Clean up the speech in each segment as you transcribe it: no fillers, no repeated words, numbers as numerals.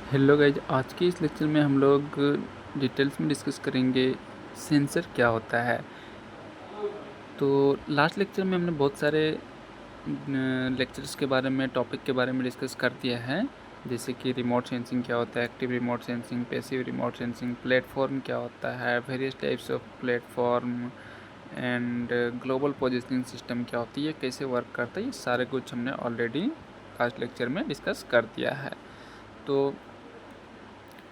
Hello guys, आज के इस लेक्चर में हम लोग डिटेल्स में डिस्कस करेंगे सेंसर क्या होता है। तो लास्ट लेक्चर में हमने बहुत सारे लेक्चर्स के बारे में, टॉपिक के बारे में डिस्कस कर दिया है, जैसे कि रिमोट सेंसिंग क्या होता है, active remote sensing, passive remote sensing, platform क्या होता है, various types of platform and global positioning system क्या होती है, कैसे वर्क करता है, ये सारे कुछ हमने ऑलरेडी लास्ट लेक्चर में डिस्कस कर दिया है। तो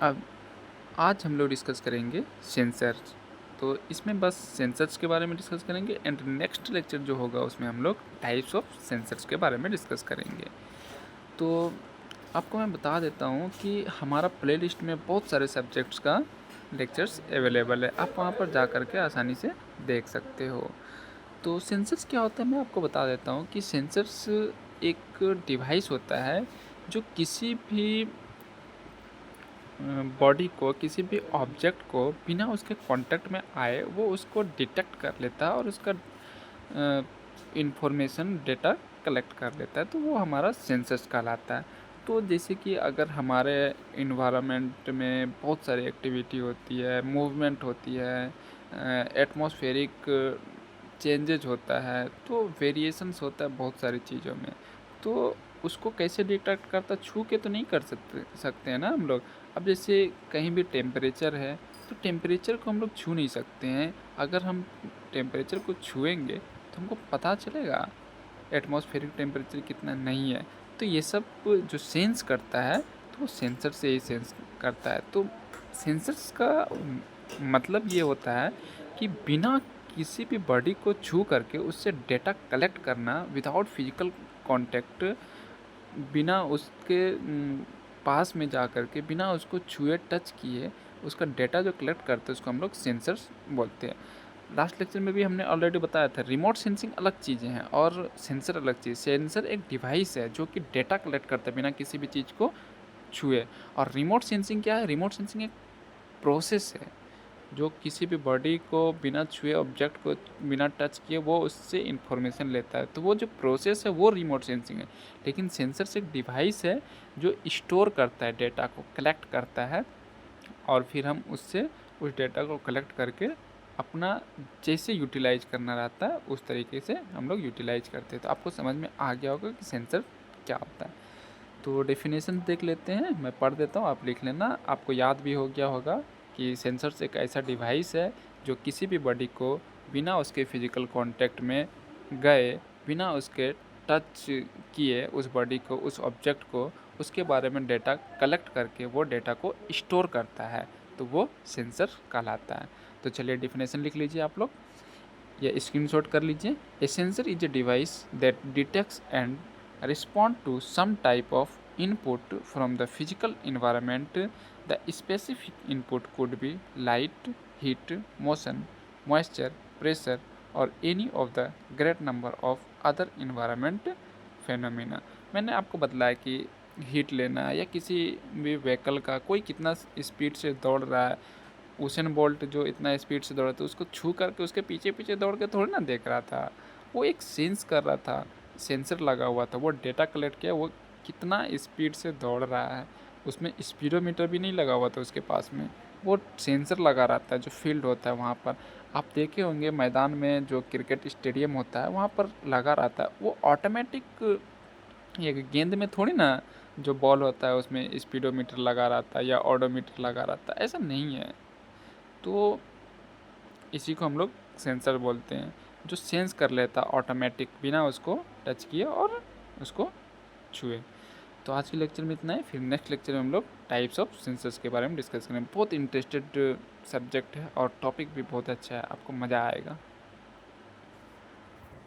अब आज हम लोग डिस्कस करेंगे सेंसर्स। तो इसमें बस सेंसर्स के बारे में डिस्कस करेंगे एंड नेक्स्ट लेक्चर जो होगा उसमें हम लोग टाइप्स ऑफ सेंसर्स के बारे में डिस्कस करेंगे। तो आपको मैं बता देता हूँ कि हमारा प्लेलिस्ट में बहुत सारे सब्जेक्ट्स का लेक्चर्स अवेलेबल है, आप वहाँ पर जा कर के आसानी से देख सकते हो। तो सेंसर्स क्या होता है मैं आपको बता देता हूँ कि सेंसर्स एक डिवाइस होता है जो किसी भी बॉडी को, किसी भी ऑब्जेक्ट को बिना उसके कांटेक्ट में आए वो उसको डिटेक्ट कर लेता है और उसका इंफॉर्मेशन डेटा कलेक्ट कर लेता है, तो वो हमारा सेंसर्स कहलाता है। तो जैसे कि अगर हमारे इन्वायरमेंट में बहुत सारी एक्टिविटी होती है, मूवमेंट होती है, एटमॉस्फेरिक चेंजेज होता है, तो वेरिएशंस होता है बहुत सारी चीज़ों में, तो उसको कैसे डिटेक्ट करता, छू के तो नहीं कर सकते हैं ना हम लोग। अब जैसे कहीं भी टेम्परेचर है तो टेम्परेचर को हम लोग छू नहीं सकते हैं, अगर हम टेम्परेचर को छुएंगे तो हमको पता चलेगा एटमॉस्फेरिक टेम्परेचर कितना नहीं है। तो ये सब जो सेंस करता है तो वो सेंसर से ही सेंस करता है। तो सेंसर्स का मतलब ये होता है कि बिना किसी भी बॉडी को छू करके उससे डेटा कलेक्ट करना विदाउट फिजिकल कांटेक्ट, बिना उसके पास में जा कर के, बिना उसको छुए टच किए उसका डेटा जो कलेक्ट करते हैं उसको हम लोग सेंसर्स बोलते हैं। लास्ट लेक्चर में भी हमने ऑलरेडी बताया था, रिमोट सेंसिंग अलग चीज़ें हैं और सेंसर अलग चीज़। सेंसर एक डिवाइस है जो कि डेटा कलेक्ट करता है बिना किसी भी चीज़ को छुए। और रिमोट सेंसिंग क्या है? रिमोट सेंसिंग एक प्रोसेस है जो किसी भी बॉडी को बिना छुए, ऑब्जेक्ट को बिना टच किए वो उससे इंफॉर्मेशन लेता है, तो वो जो प्रोसेस है वो रिमोट सेंसिंग है। लेकिन सेंसर एक डिवाइस है जो स्टोर करता है, डेटा को कलेक्ट करता है और फिर हम उससे उस डेटा को कलेक्ट करके अपना जैसे यूटिलाइज करना रहता है उस तरीके से हम लोग यूटिलाइज करते हैं। तो आपको समझ में आ गया होगा कि सेंसर क्या होता है। तो डेफिनेशन देख लेते हैं, मैं पढ़ देता हूँ, आप लिख लेना। आपको याद भी हो गया होगा कि सेंसर्स एक ऐसा डिवाइस है जो किसी भी बॉडी को बिना उसके फिजिकल कांटेक्ट में गए, बिना उसके टच किए उस बॉडी को, उस ऑब्जेक्ट को, उसके बारे में डेटा कलेक्ट करके वो डेटा को स्टोर करता है, तो वो सेंसर कहलाता है। तो चलिए डेफिनेशन लिख लीजिए आप लोग, या स्क्रीनशॉट कर लीजिए। A sensor is a device that detects and respond to some type of input from the physical environment. The specific input could be light, heat, motion, moisture, pressure, or any of the great number of other environment phenomena. मैंने आपको बतलाया कि heat लेना या किसी भी vehicle का कोई कितना स्पीड से दौड़ रहा है, उसेन बोल्ट जो इतना स्पीड से दौड़ा था उसको छू करके उसके पीछे पीछे दौड़ के थोड़ी ना देख रहा था, वो एक सेंस कर रहा था, सेंसर लगा हुआ था, वो डेटा कलेक्ट किया वो कितना स्पीड से दौड़ रहा है। उसमें स्पीडोमीटर भी नहीं लगा हुआ था उसके पास में, वो सेंसर लगा रहता है जो फील्ड होता है वहाँ पर। आप देखे होंगे मैदान में जो क्रिकेट स्टेडियम होता है वहाँ पर लगा रहता है, वो ऑटोमेटिक, ये गेंद में थोड़ी ना जो बॉल होता है उसमें स्पीडोमीटर लगा रहता है या ऑडोमीटर लगा रहता है, ऐसा नहीं है। तो इसी को हम लोग सेंसर बोलते हैं, जो सेंस कर लेता ऑटोमेटिक बिना उसको टच किए और उसको छुए। तो आज के लेक्चर में इतना है, फिर नेक्स्ट लेक्चर में हम लोग टाइप्स ऑफ सेंसर्स के बारे में डिस्कस करेंगे। बहुत इंटरेस्टेड सब्जेक्ट है और टॉपिक भी बहुत अच्छा है, आपको मज़ा आएगा।